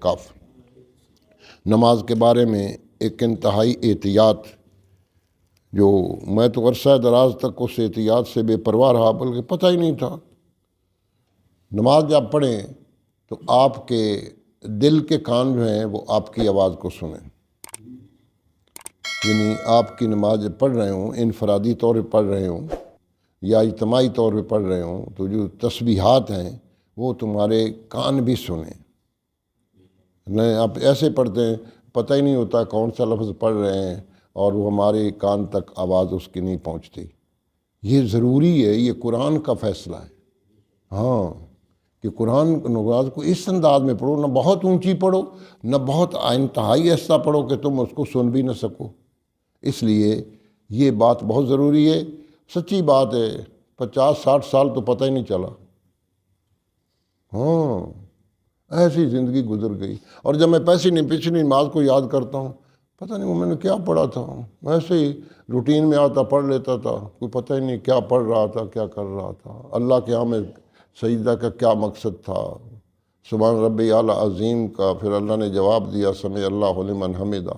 اعتکاف۔ نماز کے بارے میں ایک انتہائی احتیاط، جو میں تو عرصہ دراز تک اس احتیاط سے بے پرواہ رہا، بلکہ پتہ ہی نہیں تھا۔ نماز جب پڑھیں تو آپ کے دل کے کان جو ہیں وہ آپ کی آواز کو سنیں، یعنی آپ کی نماز پڑھ رہے ہوں، انفرادی طور پہ پڑھ رہے ہوں یا اجتماعی طور پہ پڑھ رہے ہوں، تو جو تسبیحات ہیں وہ تمہارے کان بھی سنیں۔ نہیں آپ ایسے پڑھتے ہیں، پتہ ہی نہیں ہوتا کون سا لفظ پڑھ رہے ہیں اور وہ ہمارے کان تک آواز اس کی نہیں پہنچتی۔ یہ ضروری ہے، یہ قرآن کا فیصلہ ہے، ہاں، کہ قرآن نماز کو اس انداز میں پڑھو، نہ بہت اونچی پڑھو نہ بہت انتہائی ایسا پڑھو کہ تم اس کو سن بھی نہ سکو۔ اس لیے یہ بات بہت ضروری ہے۔ سچی بات ہے، 50-60 سال تو پتہ ہی نہیں چلا، ہاں، ایسی زندگی گزر گئی۔ اور جب میں پچھلی نماز کو یاد کرتا ہوں، پتہ نہیں وہ میں نے کیا پڑھا تھا، ویسے ہی روٹین میں آتا پڑھ لیتا تھا، کوئی پتہ ہی نہیں کیا پڑھ رہا تھا، کیا کر رہا تھا، اللہ کے ہاں میں سجدہ کا کیا مقصد تھا، سبحان ربی اعلیٰ عظیم کا پھر اللہ نے جواب دیا سمع اللہ لمن حمدہ،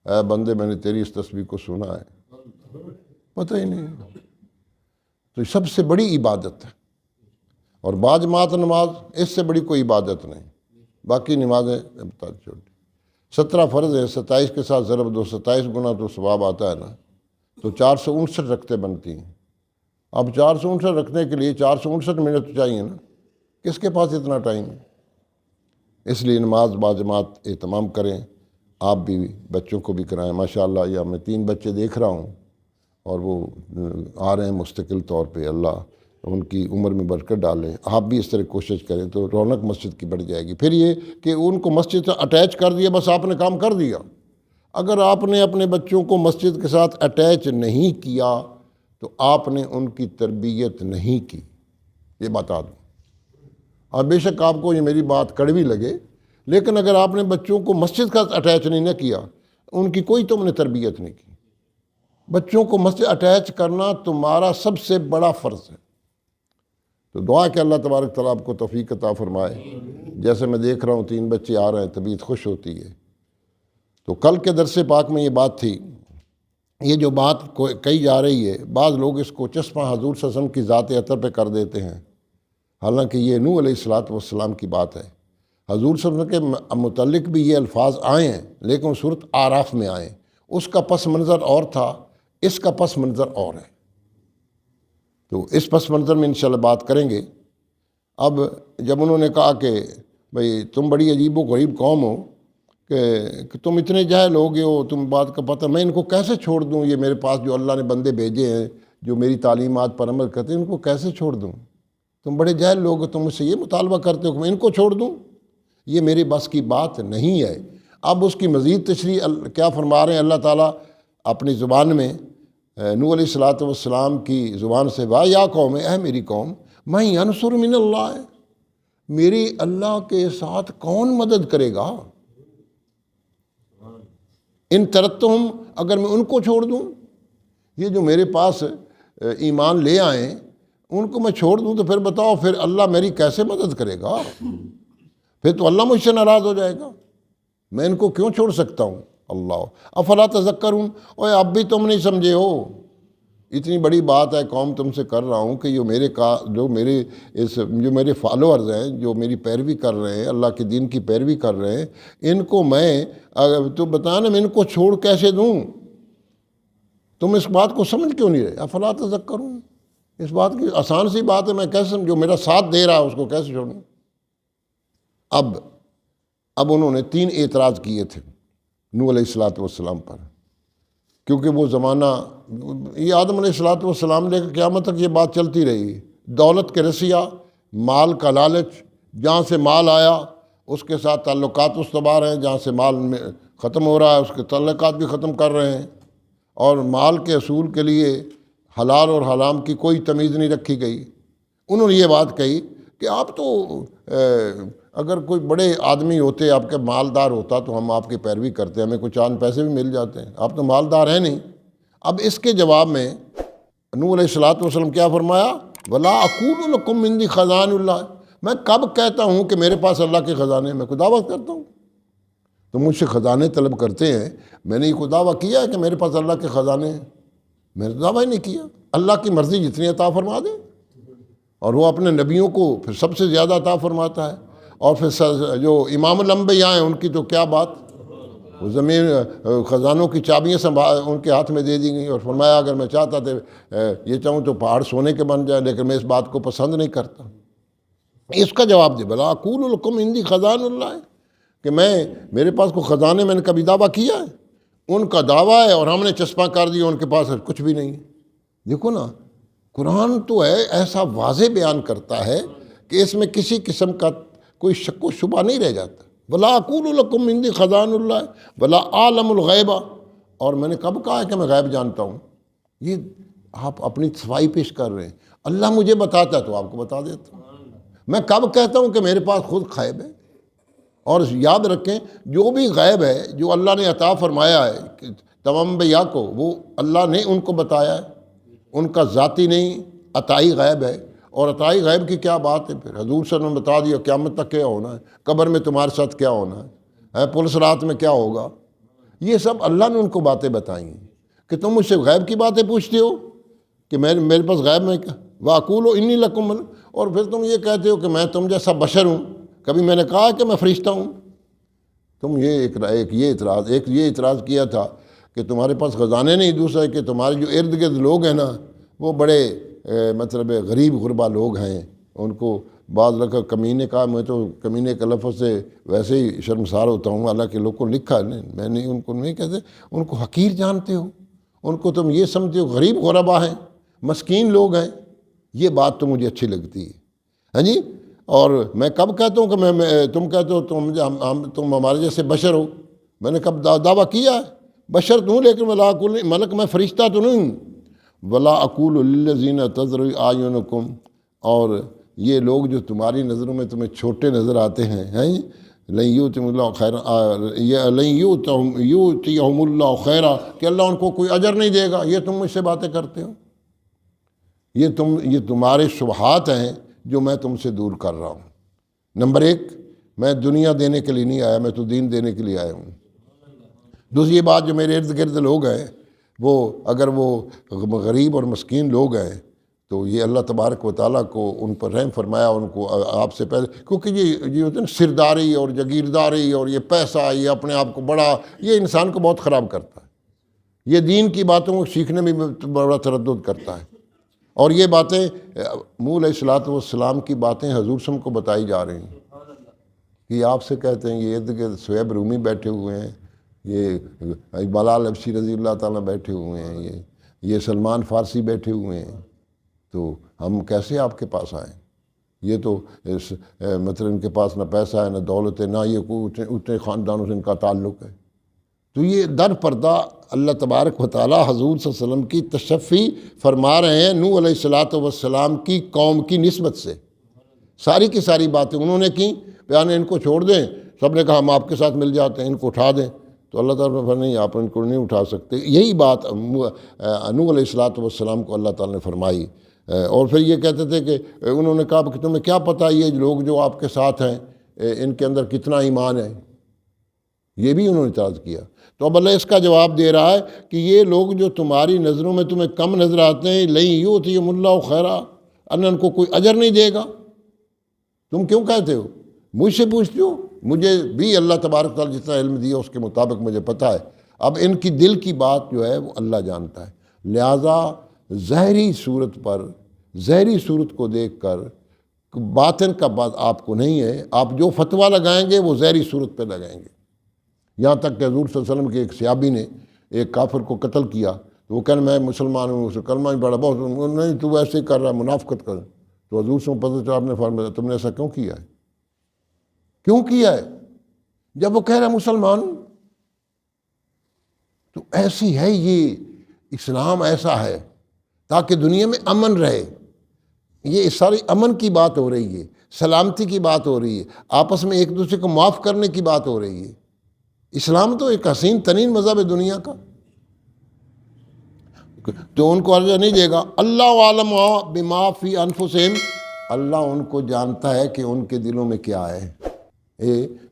اے بندے میں نے تیری اس تسبیح کو سنا ہے، پتہ ہی نہیں۔ تو یہ سب سے بڑی عبادت ہے، اور باجماعت نماز اس سے بڑی کوئی عبادت نہیں۔ باقی نمازیں چھوٹی، 17 فرض ہیں، 27 کے ساتھ ضرب دو، 27 گنا تو ثواب آتا ہے نا، تو 459 رکعتیں بنتی ہیں۔ اب 459 رکھنے کے لیے 459 منٹ چاہیے نا، کس کے پاس اتنا ٹائم ہے؟ اس لیے نماز باجماعت اہتمام کریں، آپ بھی بچوں کو بھی کرائیں۔ ماشاءاللہ یا میں 3 بچے دیکھ رہا ہوں اور وہ آ رہے ہیں مستقل طور پہ، اللہ ان کی عمر میں برکت ڈالیں۔ آپ بھی اس طرح کوشش کریں تو رونق مسجد کی بڑھ جائے گی۔ پھر یہ کہ ان کو مسجد سے اٹیچ کر دیا، بس آپ نے کام کر دیا۔ اگر آپ نے اپنے بچوں کو مسجد کے ساتھ اٹیچ نہیں کیا تو آپ نے ان کی تربیت نہیں کی، یہ بتا دوں۔ اور بے شک آپ کو یہ میری بات کڑوی لگے، لیکن اگر آپ نے بچوں کو مسجد کا اٹیچ نہیں نہ کیا، ان کی کوئی تم نے تربیت نہیں کی۔ بچوں کو مسجد اٹیچ کرنا تمہارا سب سے بڑا فرض ہے۔ تو دعا کہ اللہ تبارک تعالیٰ آپ کو توفیق عطا فرمائے۔ جیسے میں دیکھ رہا ہوں 3 بچے آ رہے ہیں، طبیعت خوش ہوتی ہے۔ تو کل کے درس پاک میں یہ بات تھی، یہ جو بات کہی جا رہی ہے، بعض لوگ اس کو چشمہ حضور صلی اللہ علیہ وسلم کی ذات اطہر پہ کر دیتے ہیں، حالانکہ یہ نوح علیہ السلام کی بات ہے۔ حضور صلی اللہ علیہ وسلم کے متعلق بھی یہ الفاظ آئے ہیں، لیکن صورت آراف میں آئے، اس کا پس منظر اور تھا، اس کا پس منظر اور ہے۔ تو اس پس منظر میں انشاءاللہ بات کریں گے۔ اب جب انہوں نے کہا کہ بھئی تم بڑی عجیب و غریب قوم ہو، کہ تم اتنے جاہل ہو گئے ہو، تم بات کا پتہ، میں ان کو کیسے چھوڑ دوں؟ یہ میرے پاس جو اللہ نے بندے بھیجے ہیں جو میری تعلیمات پر عمل کرتے ہیں، ان کو کیسے چھوڑ دوں؟ تم بڑے جاہل لوگ ہو، تم مجھ سے یہ مطالبہ کرتے ہو کہ میں ان کو چھوڑ دوں؟ یہ میرے بس کی بات نہیں ہے۔ اب اس کی مزید تشریح کیا فرما رہے ہیں اللہ تعالیٰ اپنی زبان میں، نوح علیہ السلام کی زبان سے، وا یا قوم، اے میری قوم، میں ینصر من اللہ، میری اللہ کے ساتھ کون مدد کرے گا؟ ان ترکتہم، اگر میں ان کو چھوڑ دوں، یہ جو میرے پاس ایمان لے آئیں ان کو میں چھوڑ دوں تو پھر بتاؤ پھر اللہ میری کیسے مدد کرے گا؟ پھر تو اللہ مجھ سے ناراض ہو جائے گا، میں ان کو کیوں چھوڑ سکتا ہوں؟ اللہ افلا تذکرون، اوے اب بھی تم نہیں سمجھے ہو؟ اتنی بڑی بات ہے قوم تم سے کر رہا ہوں کہ جو میرے فالوورز ہیں، جو میری پیروی کر رہے ہیں، اللہ کے دین کی پیروی کر رہے ہیں، ان کو میں تو بتانا میں ان کو چھوڑ کیسے دوں؟ تم اس بات کو سمجھ کیوں نہیں رہے؟ افلا تذکرون، اس بات کی آسان سی بات ہے، میں کیسے جو میرا ساتھ دے رہا ہے اس کو کیسے چھوڑوں؟ اب انہوں نے 3 اعتراض کیے تھے نوح علیہ السلام پر، کیونکہ وہ زمانہ یہ آدم علیہ السلام لے کر قیامت تک یہ بات چلتی رہی، دولت کے رسیہ، مال کا لالچ، جہاں سے مال آیا اس کے ساتھ تعلقات استوار ہیں، جہاں سے مال ختم ہو رہا ہے اس کے تعلقات بھی ختم کر رہے ہیں، اور مال کے اصول کے لیے حلال اور حرام کی کوئی تمیز نہیں رکھی گئی۔ انہوں نے یہ بات کہی کہ آپ تو اگر کوئی بڑے آدمی ہوتے، آپ کے مالدار ہوتا تو ہم آپ کی پیروی کرتے، ہمیں کچھ چاند پیسے بھی مل جاتے ہیں، آپ تو مالدار ہیں نہیں۔ اب اس کے جواب میں نوح علیہ السلام کیا فرمایا؟ وَلَا أَقُولُ لَكُمْ عِنْدِي خَزَائِنُ اللَّهِ، میں کب کہتا ہوں کہ میرے پاس اللہ کے خزانے، میں کوئی دعویٰ کرتا ہوں؟ تم مجھ سے خزانے طلب کرتے ہیں، میں نے یہ کوئی دعویٰ کیا ہے کہ میرے پاس اللہ کے خزانے ہیں؟ میں نے دعویٰ ہی نہیں کیا۔ اللہ کی مرضی جتنی عطا فرما دے، اور وہ اپنے نبیوں کو پھر سب سے زیادہ عطا فرماتا ہے۔ اور پھر جو امام الانبیاء ہیں ان کی تو کیا بات، وہ زمین خزانوں کی چابیاں ان کے ہاتھ میں دے دی گئیں، اور فرمایا اگر میں چاہتا تھا یہ چاہوں تو پہاڑ سونے کے بن جائے، لیکن میں اس بات کو پسند نہیں کرتا۔ اس کا جواب دے، بلا اقول لکم عندی خزائن اللہ ہے، کہ میرے پاس کوئی خزانے میں نے کبھی دعویٰ کیا ہے؟ ان کا دعویٰ ہے اور ہم نے چسپاں کر دیا، ان کے پاس کچھ بھی نہیں ہے۔ دیکھو نا، قرآن تو ہے ایسا واضح بیان کرتا ہے کہ اس میں کسی قسم کا کوئی شک و شبہ نہیں رہ جاتا۔ ولا اقول لکم عندی خزائن اللہ ولا اعلم الغیب، اور میں نے کب کہا ہے کہ میں غیب جانتا ہوں؟ یہ آپ اپنی صفائی پیش کر رہے ہیں۔ اللہ مجھے بتاتا ہے تو آپ کو بتا دیتا ہوں۔ میں کب کہتا ہوں کہ میرے پاس خود غیب ہے؟ اور یاد رکھیں، جو بھی غیب ہے جو اللہ نے عطا فرمایا ہے تمام انبیاء کو، وہ اللہ نے ان کو بتایا ہے، ان کا ذاتی نہیں، عطائی غیب ہے۔ اور عطائی غیب کی کیا بات ہے؟ پھر حضور صلی اللہ علیہ وسلم نے بتا دیا قیامت تک کیا ہونا ہے، قبر میں تمہارے ساتھ کیا ہونا ہے، پولیس رات میں کیا ہوگا۔ یہ سب اللہ نے ان کو باتیں بتائی ہیں کہ تم مجھ سے غیب کی باتیں پوچھتے ہو کہ میرے پاس غیب میں واقول انی لکم، اور پھر تم یہ کہتے ہو کہ میں تم جیسا بشر ہوں، کبھی میں نے کہا کہ میں فرشتہ ہوں؟ تم یہ اعتراض کیا تھا کہ تمہارے پاس خزانے نہیں، دوسرا ہے کہ تمہارے جو ارد گرد لوگ ہیں نا وہ بڑے مطلب غریب غربا لوگ ہیں، ان کو بعض لگا کمینے کا، میں تو کمینے کے لفظ سے ویسے ہی شرمسار ہوتا ہوں، حالانکہ لوگ کو لکھا ہے، میں نہیں ان کو نہیں کہتے، ان کو حقیر جانتے ہو، ان کو تم یہ سمجھتے ہو غریب غربا ہیں، مسکین لوگ ہیں۔ یہ بات تو مجھے اچھی لگتی ہے، ہاں جی۔ اور میں کب کہتا ہوں کہ تم کہتے ہو تم ہمارے جیسے بشر ہو؟ میں نے کب دعویٰ کیا ہے؟ بشر تو ہوں، لیکن ولا اقول ملک، میں فرشتہ تو نہیں ہوں۔ ولا اقول للذین تزرع اعینکم، اور یہ لوگ جو تمہاری نظروں میں تمہیں چھوٹے نظر آتے ہیں، لن یؤتہم اللہ خیرا، لن یؤتیہم اللہ خیرا، کہ اللہ ان کو کوئی اجر نہیں دے گا، یہ تم مجھ سے باتیں کرتے ہو؟ یہ تمہارے شبہات ہیں جو میں تم سے دور کر رہا ہوں۔ نمبر ایک، میں دنیا دینے کے لیے نہیں آیا، میں تو دین دینے کے لیے آیا ہوں۔ دوسری بات، جو میرے ارد گرد لوگ ہیں وہ اگر وہ غریب اور مسکین لوگ ہیں تو یہ اللہ تبارک و تعالیٰ کو ان پر رحم فرمایا، ان کو آپ سے پہلے، کیونکہ یہ ہوتا ہے نا سرداری اور جگیرداری اور یہ پیسہ، یہ اپنے آپ کو بڑا، یہ انسان کو بہت خراب کرتا ہے۔ یہ دین کی باتوں کو سیکھنے میں بڑا تردد کرتا ہے، اور یہ باتیں مولا علیہ الصلوۃ والسلام کی باتیں حضور صلی اللہ علیہ وسلم کو بتائی جا رہی ہیں کہ آپ سے کہتے ہیں، یہ ارد گرد شعیب رومی بیٹھے ہوئے ہیں، یہ بلال حبشی رضی اللہ تعالیٰ بیٹھے ہوئے ہیں، یہ سلمان فارسی بیٹھے ہوئے ہیں، تو ہم کیسے آپ کے پاس آئیں؟ یہ تو مطلب ان کے پاس نہ پیسہ ہے، نہ دولت ہے، نہ یہ کوئی اتنے خاندانوں سے ان کا تعلق ہے۔ تو یہ در پردہ اللہ تبارک و تعالیٰ حضور صلی اللہ علیہ وسلم کی تشفی فرما رہے ہیں نوح علیہ الصلوۃ والسلام کی قوم کی نسبت سے۔ ساری کی ساری باتیں انہوں نے کی، بیان ان کو چھوڑ دیں، سب نے کہا ہم آپ کے ساتھ مل جاتے ہیں، ان کو اٹھا دیں، تو اللہ تعالیٰ نے نہیں، آپ ان کو نہیں اٹھا سکتے۔ یہی بات نوح علیہ الصلوۃ والسلام کو اللہ تعالیٰ نے فرمائی۔ اور پھر یہ کہتے تھے کہ انہوں نے کہا کہ تمہیں کیا پتہ یہ لوگ جو آپ کے ساتھ ہیں ان کے اندر کتنا ایمان ہے؟ یہ بھی انہوں نے اعتراض کیا۔ تو اب اللہ اس کا جواب دے رہا ہے کہ یہ لوگ جو تمہاری نظروں میں تمہیں کم نظر آتے ہیں، لن یؤتیہم اللہ خیرا، ان کو کوئی اجر نہیں دے گا، تم کیوں کہتے ہو؟ مجھ سے پوچھتے ہو؟ مجھے بھی اللہ تبارک تعالیٰ جتنا علم دیا اس کے مطابق مجھے پتہ ہے۔ اب ان کی دل کی بات جو ہے وہ اللہ جانتا ہے، لہٰذا ظاہری صورت پر، ظاہری صورت کو دیکھ کر باطن کا بات آپ کو نہیں ہے، آپ جو فتویٰ لگائیں گے وہ ظاہری صورت پہ لگائیں گے۔ یہاں تک کہ حضور صلی اللہ علیہ وسلم کے ایک صحابی نے ایک کافر کو قتل کیا، تو وہ کہنے میں مسلمان ہوں، اسے کلمہ ہی پڑھا، بہت نہیں تو ایسے ہی کر رہا ہے، منافقت کر، تو حضور صلی اللہ علیہ وسلم پتہ چلا، آپ نے فرمایا تم نے ایسا کیوں کیا ہے؟ کیوں کیا ہے؟ جب وہ کہہ رہا ہے مسلمان ہوں۔ تو ایسی ہے یہ اسلام، ایسا ہے تاکہ دنیا میں امن رہے۔ یہ ساری امن کی بات ہو رہی ہے، سلامتی کی بات ہو رہی ہے، آپس میں ایک دوسرے کو معاف کرنے کی بات ہو رہی ہے۔ اسلام تو ایک حسین ترین مذہب ہے دنیا کا، تو ان کو اجر نہیں دے گا۔ اللہ عالم بما فی انفسہم، اللہ ان کو جانتا ہے کہ ان کے دلوں میں کیا ہے۔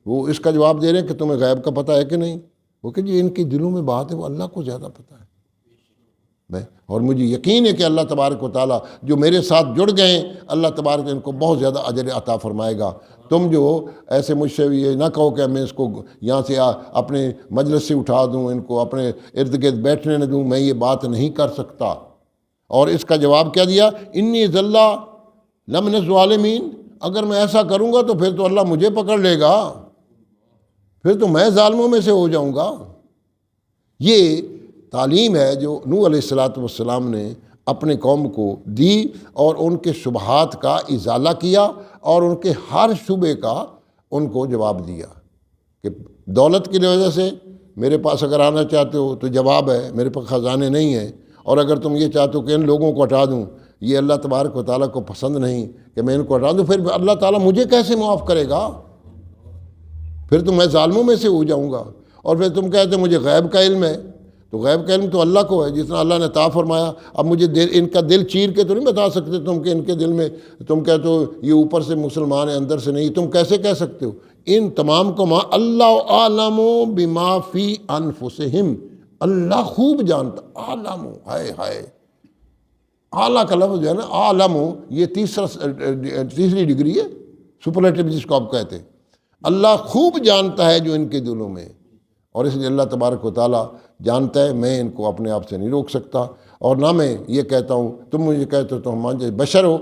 وہ اس کا جواب دے رہے ہیں کہ تمہیں غیب کا پتہ ہے کہ نہیں؟ وہ کہ جی ان کے دلوں میں بات ہے وہ اللہ کو زیادہ پتہ ہے، اور مجھے یقین ہے کہ اللہ تبارک و تعالیٰ جو میرے ساتھ جڑ گئے ہیں اللہ تبارک ان کو بہت زیادہ اجر عطا فرمائے گا۔ تم جو ایسے مجھ سے یہ نہ کہو کہ میں اس کو یہاں سے اپنے مجلس سے اٹھا دوں، ان کو اپنے ارد گرد بیٹھنے نہ دوں، میں یہ بات نہیں کر سکتا۔ اور اس کا جواب کیا دیا؟ انی ذلہ لمن الظالمین، اگر میں ایسا کروں گا تو پھر تو اللہ مجھے پکڑ لے گا، پھر تو میں ظالموں میں سے ہو جاؤں گا۔ یہ تعلیم ہے جو نوح علیہ السلام نے اپنے قوم کو دی، اور ان کے شبہات کا ازالہ کیا، اور ان کے ہر شبے کا ان کو جواب دیا کہ دولت کی وجہ سے میرے پاس اگر آنا چاہتے ہو تو جواب ہے میرے پاس خزانے نہیں ہیں، اور اگر تم یہ چاہتے ہو کہ ان لوگوں کو ہٹا دوں، یہ اللہ تبارک و تعالیٰ کو پسند نہیں کہ میں ان کو ہٹا دوں، پھر اللہ تعالیٰ مجھے کیسے معاف کرے گا؟ پھر تو میں ظالموں میں سے ہو جاؤں گا۔ اور پھر تم کہتے مجھے غیب کا علم ہے، تو غیب کا علم تو اللہ کو ہے، جتنا اللہ نے عطا فرمایا۔ اب مجھے ان کا دل چیر کے تو نہیں بتا سکتے تم کہ ان کے دل میں، تم کہتے ہو یہ اوپر سے مسلمان ہے اندر سے نہیں، تم کیسے کہہ سکتے ہو؟ ان تمام کو اللہ عالم بما فی انفسہم، اللہ خوب جانتا۔ عالم، ہائے ہائے، اعلیٰ کا لفظ جو ہے نا عالم، یہ تیسری ڈگری ہے، سپرلیٹو جس کو آپ کہتے ہیں۔ اللہ خوب جانتا ہے جو ان کے دلوں میں، اور اس لیے اللہ تبارک و تعالیٰ جانتا ہے، میں ان کو اپنے آپ سے نہیں روک سکتا۔ اور نہ میں یہ کہتا ہوں، تم مجھے کہتے ہو تو ہم بشر ہو،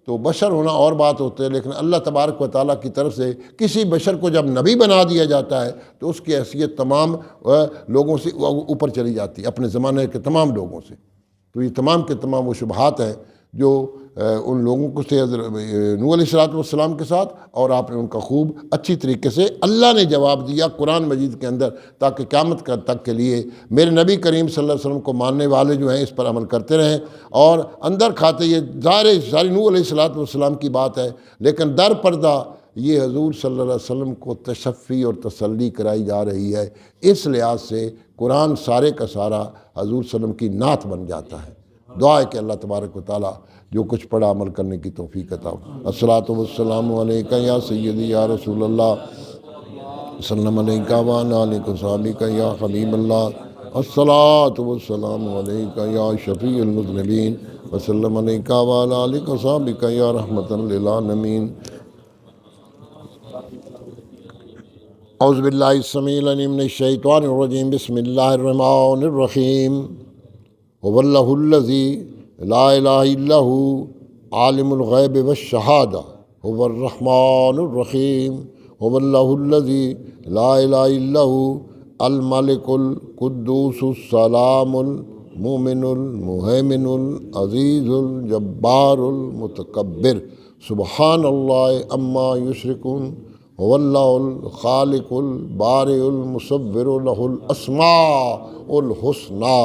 تو بشر ہونا اور بات ہوتی ہے، لیکن اللہ تبارک و تعالیٰ کی طرف سے کسی بشر کو جب نبی بنا دیا جاتا ہے تو اس کی حیثیت تمام لوگوں سے اوپر چلی جاتی ہے، اپنے زمانے کے تمام لوگوں سے۔ تو یہ تمام کے تمام وہ شبہات ہیں جو ان لوگوں کو سے نوح علیہ السلام کے ساتھ، اور آپ نے ان کا خوب اچھی طریقے سے اللہ نے جواب دیا قرآن مجید کے اندر، تاکہ قیامت تک کے لیے میرے نبی کریم صلی اللہ علیہ وسلم کو ماننے والے جو ہیں اس پر عمل کرتے رہیں، اور اندر کھاتے یہ ساری نوح علیہ السلام کی بات ہے، لیکن در پردہ یہ حضور صلی اللہ علیہ وسلم کو تشفی اور تسلی کرائی جا رہی ہے۔ اس لحاظ سے قرآن سارے کا سارا حضور صلی اللہ علیہ وسلم کی نعت بن جاتا ہے۔ دعا ہے کہ اللہ تبارک و تعالیٰ جو کچھ پڑھا عمل کرنے کی توفیق عطا ہو۔ الصلاۃ والسلام علیکہ یا سیدی یا رسول اللہ، وسلم علیکہ وعلی آلکہ وصحبہ یا حبیب اللہ، الصلاۃ والسلام علیکہ یا شفیع المذنبین، وسلم علیکہ وعلی آلکہ وصحبہ یا رحمۃ للعالمین۔ اعوذ باللہ السمیع العلیم من الشیطان الرجیم، بسم اللہ الرحمن الرحیم۔ هو اللہ الذی لا الہ الا هو عالم الغیب والشہادہ هو الرحمن الرحیم۔ هو اللہ الذی لا الہ الا هو الملک القدوس السلام المؤمن المہیمن العزیز الجبار المتکبر، سبحان اللہ عما یشرکون۔ هو اللہ الخالق البارئ المصور، له الاسماء الحسنی،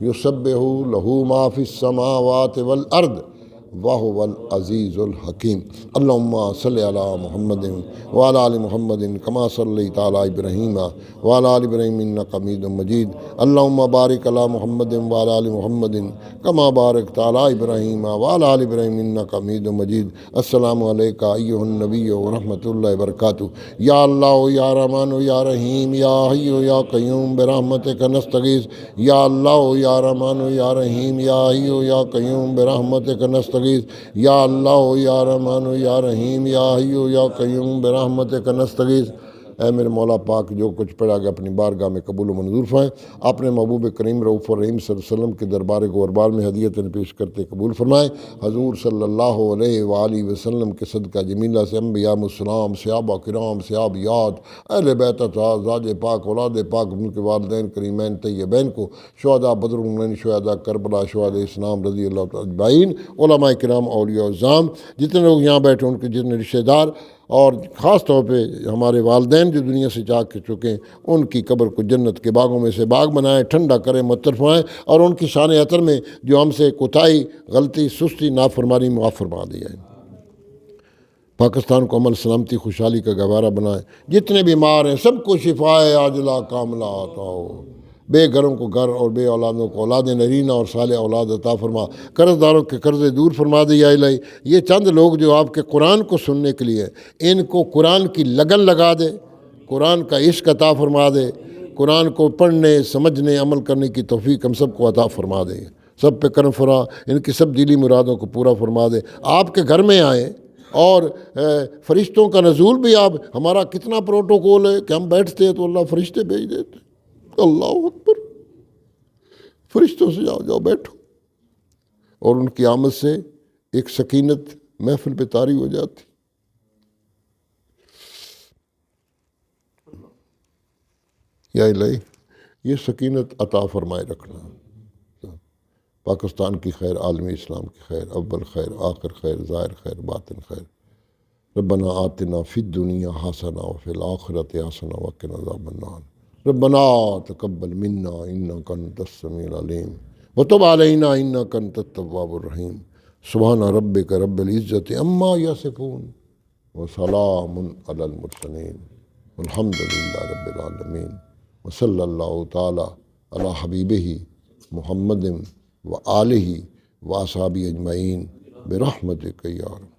یسبح له ما فی السماوات والارض وهو العزیز الحکیم۔ اللہم صلی علی محمد وعلی آل محمد کما صلیت علی ابراہیم وعلی آل ابراہیم انک حمید مجید۔ اللہم بارک علی محمد وعلی آل محمد کما بارکت علی ابراہیم وعلی آل ابراہیم انک حمید مجید۔ السلام علیکہ ایھا النبی ورحمۃ اللہ وبرکاتہ۔ یا اللہ یا رحمان یا رحیم یا حی یا قیوم برحمتک نستغیث۔ یا اللہ یا رحمان یا رحیم یا حی یا قیوم برحمتک نستغیث۔ یا اللہ یا رحمان یا رحیم یا حی یا قیوم برحمتک نستغیث۔ اے میرے مولا پاک، جو کچھ پڑھا گیا اپنی بارگاہ میں قبول و منظور فرمائے، اپنے محبوب کریم رؤوف الرحیم صلی اللہ علیہ وسلم کے دربار گوہربار میں ہدیتاً پیش کرتے قبول فرمائے۔ حضور صلی اللہ علیہ وآلہ وسلم کے صدقہ جمیلہ سے انبیاء السلام، صحابہ کرام، صحابیات، اہل بیت ازواج پاک، اولاد پاک، ان کے والدین کریمین طیبین کو، شہداء بدر، شہداء کربلا، شہداء اسلام رضی اللہ تعالیٰ اجمعین، علماء کرام، اولیاء العظام، جتنے لوگ یہاں بیٹھے ان کے جتنے رشتہ دار، اور خاص طور پہ ہمارے والدین جو دنیا سے جا کے چکے ہیں، ان کی قبر کو جنت کے باغوں میں سے باغ بنائیں، ٹھنڈا کریں، معطر فرمائیں، اور ان کی شان عطر میں جو ہم سے کوتاہی، غلطی، سستی، نافرمانی معاف فرما دیا ہے۔ پاکستان کو امن، سلامتی، خوشحالی کا گہوارہ بنائیں۔ جتنے بیمار ہیں سب کو شفائے عاجلہ کاملہ عطا ہو۔ بے گھروں کو گھر اور بے اولادوں کو اولاد نرینہ اور صالح اولاد عطا فرما، قرض داروں کے قرضے دور فرما دے یا الہی۔ یہ چند لوگ جو آپ کے قرآن کو سننے کے لیے، ان کو قرآن کی لگن لگا دے، قرآن کا عشق عطا فرما دے، قرآن کو پڑھنے سمجھنے عمل کرنے کی توفیق ہم سب کو عطا فرما دے، سب پہ کرم فرما، ان کی سب دلی مرادوں کو پورا فرما دے۔ آپ کے گھر میں آئیں اور فرشتوں کا نزول بھی آپ، ہمارا کتنا پروٹوکول ہے کہ ہم بیٹھتے ہیں تو اللہ فرشتے بھیج دیتے، اللہ اکبر، فرشتوں سے جاؤ بیٹھو، اور ان کی آمد سے ایک سکینت محفل پہ طاری ہو جاتی۔ یا الہی یہ سکینت عطا فرمائے رکھنا، پاکستان کی خیر، عالم اسلام کی خیر، اول خیر، آخر خیر، ظاہر خیر، باطن خیر۔ ربنا آتنا فی الدنیا حسنہ وفی الآخرۃ حسنہ وقنا عذاب النار۔ ربنا تقبل منا انک انت السمیع العلیم وتب علینا انک انت التواب الرحیم۔ سبحان ربک رب العزۃ عما یصفون وسلام علی المرسلین والحمد للہ رب العالمین، وصلی اللہ تعالی علی حبیبہ محمد وآلہ واصحابہ اجمعین برحمتک یا رب۔